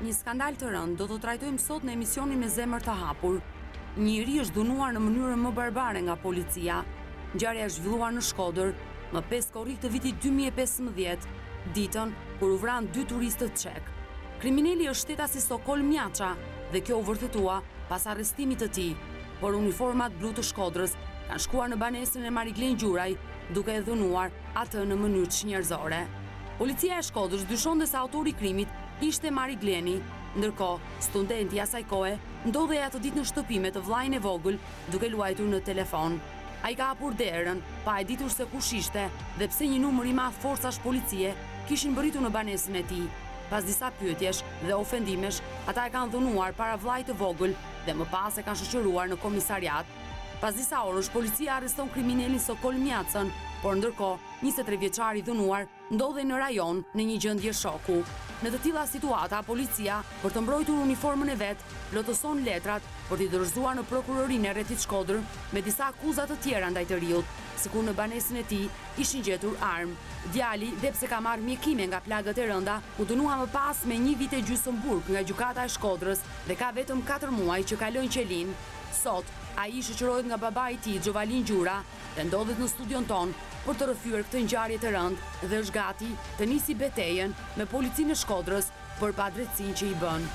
Një skandal të rënd do të trajtojmë sot në emisionin Me zemër të hapur. Njëri është dhunuar në mënyrë më barbare nga policia. Ngjarja është zhvilluar në Shkodër më 5 korrik të vitit 2015, ditën kur u vran 2 turistët çek. Kriminali është shtetasi Sokol Mjaça dhe kjo u vërtetua pas arrestimit të tij, por uniformat blu të Shkodrës kanë shkuar në banesën e Mariglen Gjuraj duke e dhunuar atë në mënyrë çnjerëzore. Policia e Shkodrës dyshonte se autori i krimit ishte Marigleni, ndërkohë studenti asaj kohe ndodhej atë ditë në shtëpi me të vllajën e vogël duke luajtur në telefon. Ai ka hapur derën, pa e ditur se kush ishte dhe pse një numër i madh forcash policie kishin bërritur në banesën e tij. Pas disa pyetjesh dhe ofendimesh, ata e kanë dhunuar para vllajt të vogël dhe më pas e kanë shoqëruar në komisariat. Pas disa orësh, policia arreston kriminalin Sokol Mjacën, por ndërkohë 23 vjeçari i dhunuar ndodhej në rajon në një gjendje shoku. Në të tilla situata, policia, për të mbrojtur uniformën e vet, plotëson letrat për t'i dorëzuar në prokurorinë e rrethit Shkodër me disa akuza të tjera ndaj të riut, sikur në banesën e tij ishin gjetur armë. Djali, dhe pse ka marrë mjekime nga plagët e rënda, u dënua më pas me 1 vit e gjysmë burg nga gjykata e Shkodrës dhe ka vetëm 4 muaj që kalon qelin. Sot, ai shoqërohet nga babai i tij, Gjovalin Gjura, dhe ndodhet në studion ton për të rrëfyer këtë ngjarje të rëndë dhe është gati të nisi betejën me policinë e Shkodrës për padrejtësinë që i bën.